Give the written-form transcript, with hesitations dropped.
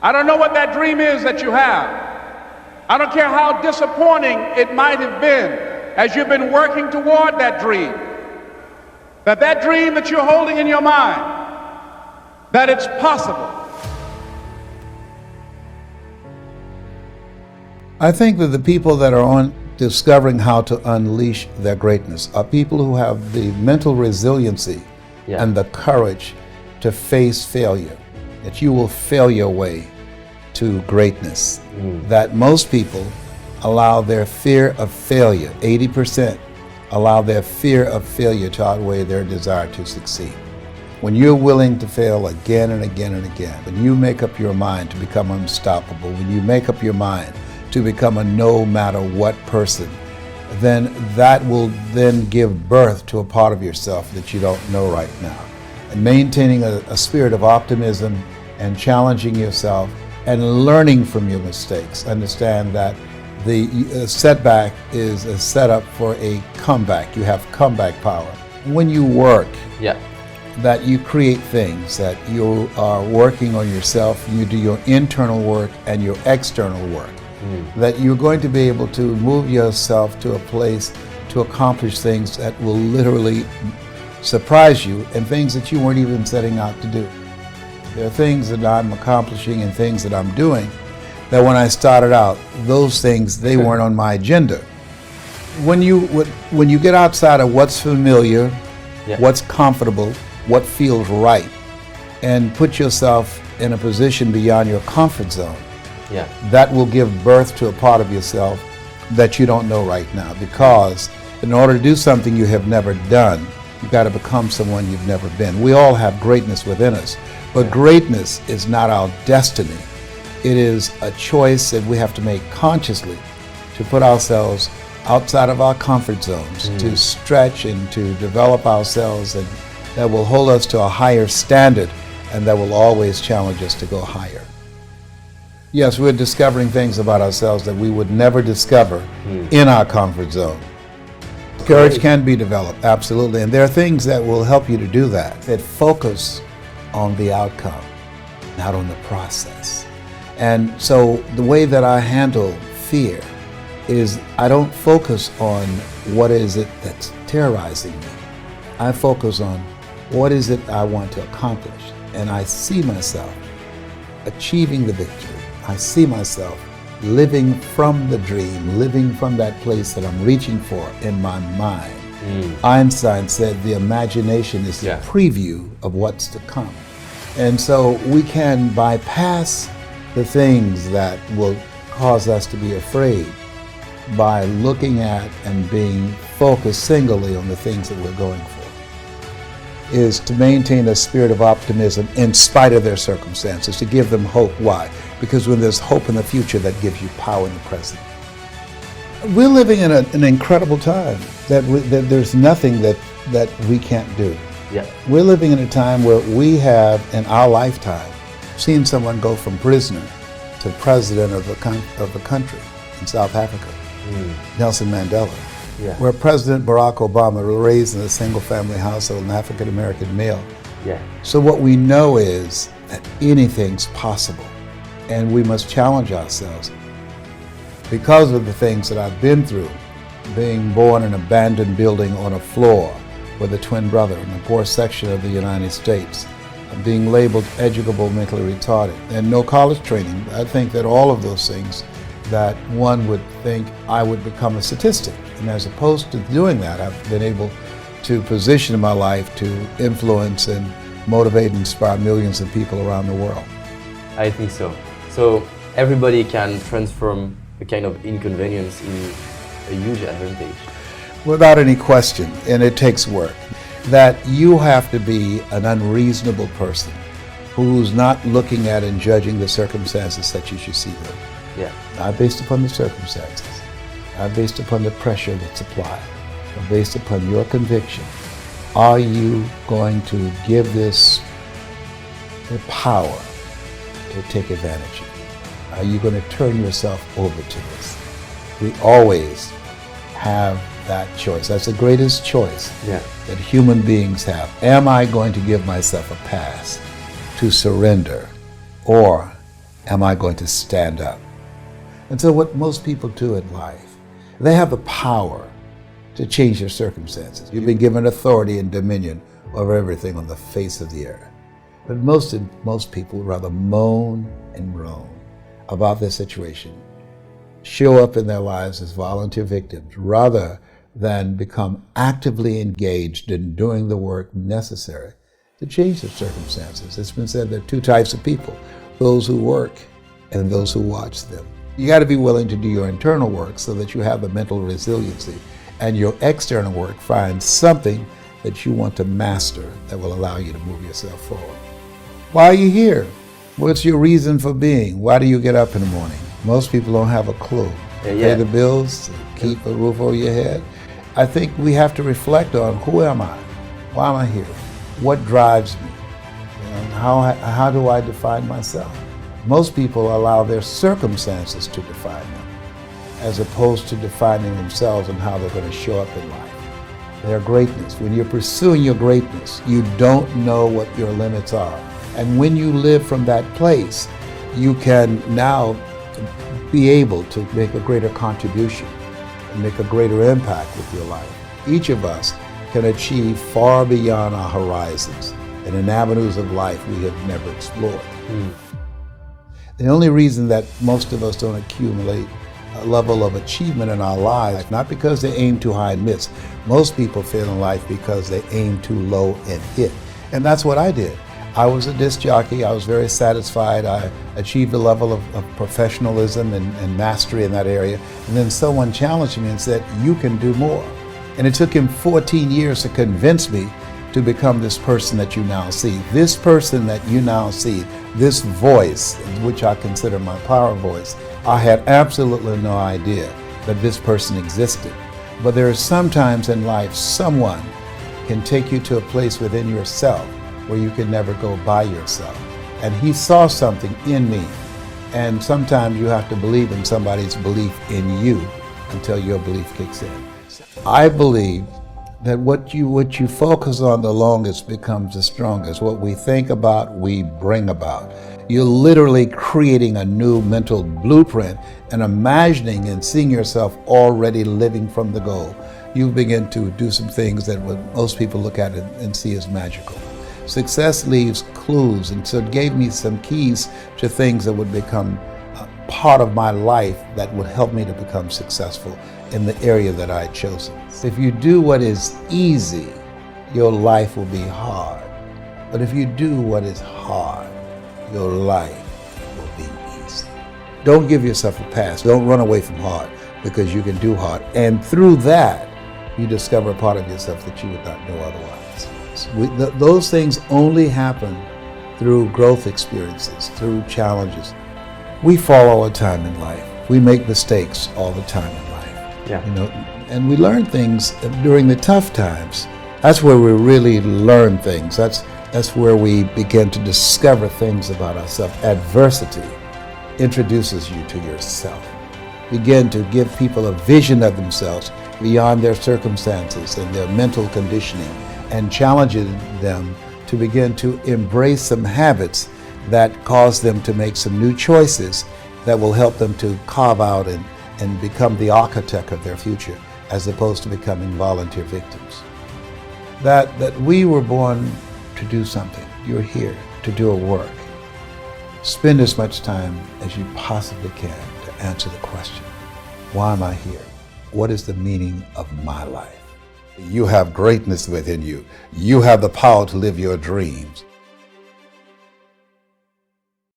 I don't know what that dream is that you have. I don't care how disappointing it might have been as you've been working toward that dream. That dream that you're holding in your mind, that it's possible. I think that the people that are on discovering how to unleash their greatness are people who have the mental resiliency and the courage to face failure, that you will fail your way to greatness. That most people allow their fear of failure, 80%, allow their fear of failure to outweigh their desire to succeed. When you're willing to fail again and again and again, when you make up your mind to become unstoppable, when you make up your mind to become a no matter what person, then that will then give birth to a part of yourself that you don't know right now. And maintaining a spirit of optimism and challenging yourself and learning from your mistakes. Understand that the setback is a setup for a comeback. You have comeback power. When you work, that you create things, that you are working on yourself, you do your internal work and your external work, that you're going to be able to move yourself to a place to accomplish things that will literally surprise you and things that you weren't even setting out to do. There are things that I'm accomplishing and things that I'm doing that when I started out, those things, they weren't on my agenda. When you get outside of what's familiar, what's comfortable, what feels right, and put yourself in a position beyond your comfort zone, that will give birth to a part of yourself that you don't know right now. Because in order to do something you have never done, you've got to become someone you've never been. We all have greatness within us, but greatness is not our destiny. It is a choice that we have to make consciously to put ourselves outside of our comfort zones, to stretch and to develop ourselves, and that will hold us to a higher standard and that will always challenge us to go higher. Yes, we're discovering things about ourselves that we would never discover in our comfort zone. Courage can be developed, absolutely, and there are things that will help you to do that focus on the outcome, not on the process. And so the way that I handle fear is I don't focus on what is it that's terrorizing me. I focus on what is it I want to accomplish, and I see myself achieving the victory. I see myself living from the dream, living from that place that I'm reaching for in my mind. Einstein said the imagination is the preview of what's to come. And so we can bypass the things that will cause us to be afraid by looking at and being focused singly on the things that we're going for. Is to maintain a spirit of optimism in spite of their circumstances, to give them hope. Why? Because when there's hope in the future, that gives you power in the present. We're living in an incredible time that there's nothing that we can't do. We're living in a time where we have, in our lifetime, seen someone go from prisoner to president of the country in South Africa, Nelson Mandela. Where President Barack Obama was raised in a single-family household, an African-American male. So what we know is that anything's possible, and we must challenge ourselves. Because of the things that I've been through, being born in an abandoned building on a floor with a twin brother in a poor section of the United States, being labeled educable mentally retarded, and no college training, I think that all of those things that one would think I would become a statistic. And as opposed to doing that, I've been able to position my life to influence and motivate and inspire millions of people around the world. I think so. So everybody can transform a kind of inconvenience in a huge advantage. Without any question, and it takes work. That you have to be an unreasonable person who's not looking at and judging the circumstances such as you see them. Not based upon the circumstances, not based upon the pressure that's applied, but based upon your conviction. Are you going to give this the power to take advantage of it? Are you going to turn yourself over to this? We always have that choice. That's the greatest choice that human beings have. Am I going to give myself a pass to surrender, or am I going to stand up? And so what most people do in life, they have the power to change their circumstances. You've been given authority and dominion over everything on the face of the earth. But most people would rather moan and groan about their situation, show up in their lives as volunteer victims, rather than become actively engaged in doing the work necessary to change their circumstances. It's been said there are two types of people, those who work and those who watch them. You got to be willing to do your internal work so that you have the mental resiliency, and your external work finds something that you want to master that will allow you to move yourself forward. Why are you here? What's your reason for being? Why do you get up in the morning? Most people don't have a clue. Pay the bills, keep a roof over your head. I think we have to reflect on, who am I? Why am I here? What drives me? How do I define myself? Most people allow their circumstances to define them, as opposed to defining themselves and how they're going to show up in life. Their greatness. When you're pursuing your greatness, you don't know what your limits are. And when you live from that place, you can now be able to make a greater contribution and make a greater impact with your life. Each of us can achieve far beyond our horizons and in avenues of life we have never explored. The only reason that most of us don't accumulate a level of achievement in our lives, not because they aim too high and miss. Most people fail in life because they aim too low and hit. And that's what I did. I was a disc jockey. I was very satisfied. I achieved a level of professionalism and mastery in that area. And then someone challenged me and said, you can do more. And it took him 14 years to convince me to become this person that you now see. This person that you now see, this voice, which I consider my power voice, I had absolutely no idea that this person existed. But there are sometimes in life, someone can take you to a place within yourself where you can never go by yourself. And he saw something in me. And sometimes you have to believe in somebody's belief in you until your belief kicks in. I believe that what you focus on the longest becomes the strongest. What we think about, we bring about. You're literally creating a new mental blueprint and imagining and seeing yourself already living from the goal. You begin to do some things that most people look at it and see as magical. Success leaves clues, and so it gave me some keys to things that would become part of my life that would help me to become successful in the area that I had chosen. If you do what is easy, your life will be hard. But if you do what is hard, your life will be easy. Don't give yourself a pass. Don't run away from hard, because you can do hard. And through that, you discover a part of yourself that you would not know otherwise. Those things only happen through growth experiences, through challenges. We fall all the time in life. We make mistakes all the time in life. And we learn things during the tough times. That's where we really learn things. That's where we begin to discover things about ourselves. Adversity introduces you to yourself. Begin to give people a vision of themselves beyond their circumstances and their mental conditioning, and challenges them to begin to embrace some habits that cause them to make some new choices that will help them to carve out and become the architect of their future, as opposed to becoming volunteer victims. That we were born to do something. You're here to do a work. Spend as much time as you possibly can to answer the question, why am I here? What is the meaning of my life? You have greatness within you. You have the power to live your dreams.